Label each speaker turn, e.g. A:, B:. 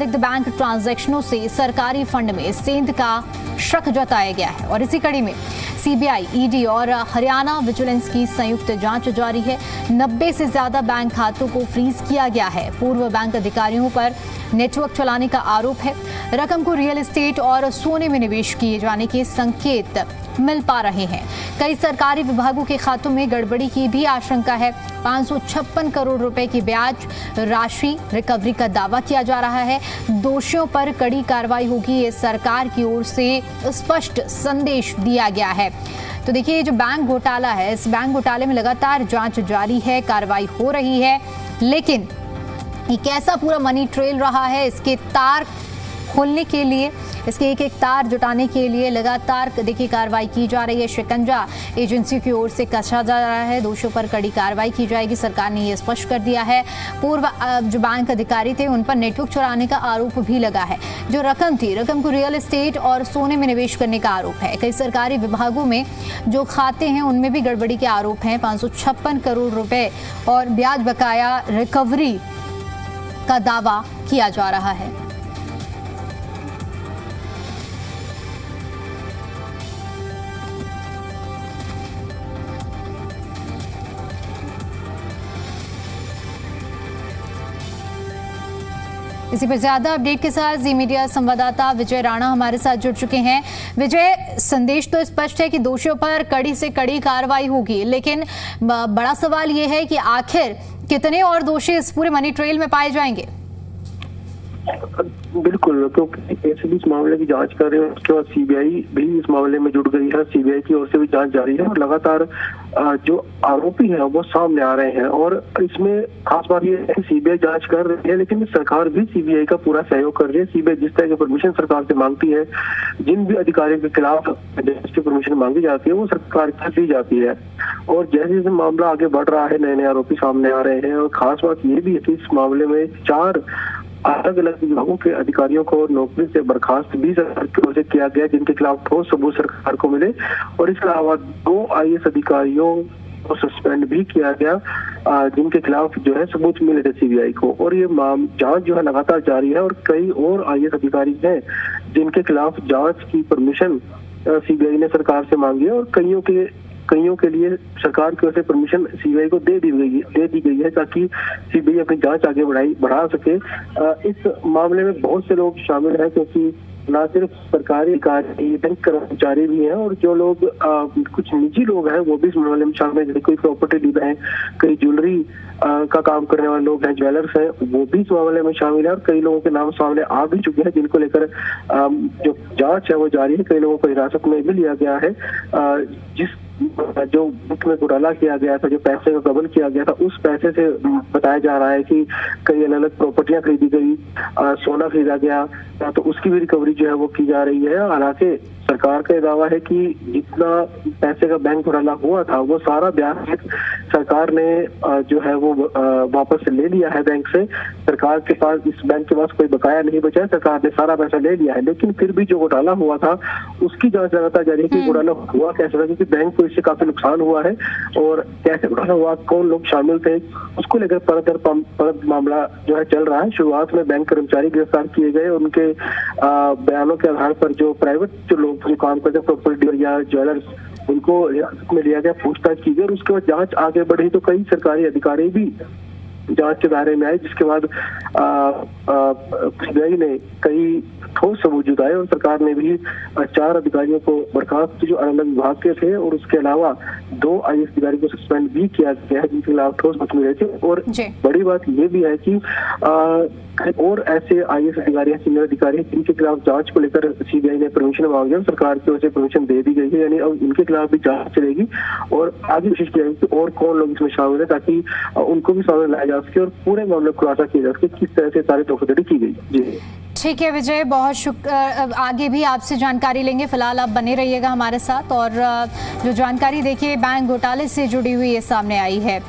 A: संदिग्ध बैंक ट्रांजैक्शनों से सरकारी फंड में सेंध का शक जताया गया है और इसी कड़ी में सीबीआई, ईडी और हरियाणा विजिलेंस की संयुक्त जांच जारी है। 90 से ज्यादा बैंक खातों को फ्रीज किया गया है। पूर्व बैंक अधिकारियों पर नेटवर्क चलाने का आरोप है। रकम को रियल एस्टेट और सोने में निवेश किए जाने के संकेत मिल पा रहे हैं। कई सरकारी विभागों के खातों में गड़बड़ी की भी आशंका है। 556 करोड़ रुपए की ब्याज राशि रिकवरी का दावा किया जा रहा है। दोषियों पर कड़ी कार्रवाई होगी, ये सरकार की ओर से स्पष्ट संदेश दिया गया है। तो देखिए, ये जो बैंक घोटाला है, इस बैंक घोटाले में लगातार जांच जारी है, कार्रवाई हो रही है, लेकिन ये कैसा पूरा मनी ट्रेल रहा है, इसके तार खोलने के लिए, इसके एक एक तार जुटाने के लिए लगातार देखिए कार्रवाई की जा रही है। शिकंजा एजेंसी की ओर से कसा जा रहा है। दोषियों पर कड़ी कार्रवाई की जाएगी, सरकार ने ये स्पष्ट कर दिया है। पूर्व जो बैंक अधिकारी थे उन पर नेटवर्क चुराने का आरोप भी लगा है। जो रकम थी, रकम को रियल एस्टेट और सोने में निवेश करने का आरोप है। कई सरकारी विभागों में जो खाते हैं उनमें भी गड़बड़ी के आरोप हैं। 556 करोड़ रुपए और ब्याज बकाया रिकवरी का दावा किया जा रहा है। इसी पर ज्यादा अपडेट के साथ जी मीडिया संवाददाता विजय राणा हमारे साथ जुड़ चुके हैं। विजय, संदेश तो स्पष्ट है कि दोषियों पर कड़ी से कड़ी कार्रवाई होगी, लेकिन बड़ा सवाल ये है कि आखिर कितने और दोषी इस पूरे मनी ट्रेल में पाए जाएंगे?
B: बिल्कुल, क्योंकि एसीबी इस मामले की जांच कर रहे हैं, उसके बाद सीबीआई भी इस मामले में जुड़ गई है। सीबीआई की ओर से भी जांच जारी है और लगातार जो आरोपी हैं वो सामने आ रहे हैं। और इसमें खास बात ये है कि सीबीआई जांच कर रही है, लेकिन सरकार भी सीबीआई का पूरा सहयोग कर रही है। सीबीआई जिस तरह की परमिशन सरकार से मांगती है, जिन भी अधिकारियों के खिलाफ की परमिशन मांगी जाती है, वो सरकार से दी जाती है। और जैसे जैसे मामला आगे बढ़ रहा है, नए नए आरोपी सामने आ रहे हैं। और खास बात ये भी है कि इस मामले में 4 अलग अलग विभागों के अधिकारियों को नौकरी से बर्खास्त भी सरकार की ओर से किया गया, जिनके खिलाफ ठोस सबूत सरकार को मिले। और इसके अलावा 2 आईएएस अधिकारियों को सस्पेंड भी किया गया, जिनके खिलाफ जो है सबूत मिले थे सीबीआई को। और ये जांच जो है लगातार जारी है और कई और आईएएस अधिकारी हैं जिनके खिलाफ जांच की परमिशन सीबीआई ने सरकार से मांगी है। और कईयों के लिए सरकार की ओर से परमिशन सीबीआई को दे दी गई है ताकि सीबीआई अपनी जांच आगे बढ़ा सके। इस मामले में बहुत से लोग शामिल हैं, क्योंकि न सिर्फ सरकारी अधिकारी, बैंक कर्मचारी भी हैं और जो लोग कुछ निजी लोग हैं वो भी इस मामले में शामिल हैं। कोई प्रॉपर्टी डीलर हैं, कई ज्वेलरी का काम करने वाले लोग हैं, ज्वेलर्स हैं, वो भी इस मामले में शामिल है। और कई लोगों के नाम सामने आ भी चुके हैं, जिनको लेकर जो जांच है वो जारी है। कई लोगों को हिरासत में भी लिया गया है। जो बैंक में घोटाला किया गया था, जो पैसे का गबन किया गया था, उस पैसे से बताया जा रहा है कि कई अलग अलग प्रॉपर्टियां खरीदी गई, सोना खरीदा गया, तो उसकी भी रिकवरी जो है वो की जा रही है। हालांकि सरकार का दावा है कि जितना पैसे का बैंक घोटाला हुआ था वो सारा ब्याज सरकार ने जो है वो वापस ले लिया है बैंक से। सरकार के पास, इस बैंक के पास कोई बकाया नहीं बचा है, सरकार ने सारा पैसा ले लिया है। लेकिन फिर भी जो घोटाला हुआ था उसकी जांच लगातार जारी है कि घोटाला हुआ कैसे था, क्योंकि बैंक को इससे काफी नुकसान हुआ है। और कैसे घोटाला हुआ, कौन लोग शामिल थे, उसको लेकर परत मामला जो है चल रहा है। शुरुआत में बैंक कर्मचारी गिरफ्तार किए गए, उनके बयानों के आधार पर जो प्राइवेट जो लोग जो काम करते हैं, प्रॉपर्टी डीलर या ज्वेलर्स, उनको हिरासत में लिया गया, पूछताछ की गई। और उसके बाद जांच आगे बढ़ी तो कई सरकारी अधिकारी भी जांच के दायरे में आए, जिसके बाद सीबीआई ने कई ठोस सबूत जुटाए और सरकार ने भी 4 अधिकारियों को बर्खास्त जो अलग अलग विभाग के थे, और उसके अलावा 2 आईएएस अधिकारी को सस्पेंड भी किया गया है, जिनके खिलाफ ठोस सबूत मिले थे। और बड़ी बात ये भी है कि और ऐसे आईएएस अधिकारी, सीनियर अधिकारी हैं जिनके खिलाफ जांच को लेकर सीबीआई ने परमिशन मांगी और सरकार की ओर से परमिशन दे दी गई है। यानी अब इनके खिलाफ भी जांच चलेगी और आगे कोशिश की जाएगी कि और कौन लोग इसमें शामिल है, ताकि उनको भी सामने लाया जा सके और पूरे मामले को खुलासा किया जा सके किस तरह से सारी धोखाधड़ी की गई। जी
A: ठीक है विजय, बहुत शुक्र। आगे भी आपसे जानकारी लेंगे, फिलहाल आप बने रहिएगा हमारे साथ। और जो जानकारी देखिए बैंक घोटाले से जुड़ी हुई ये सामने आई है।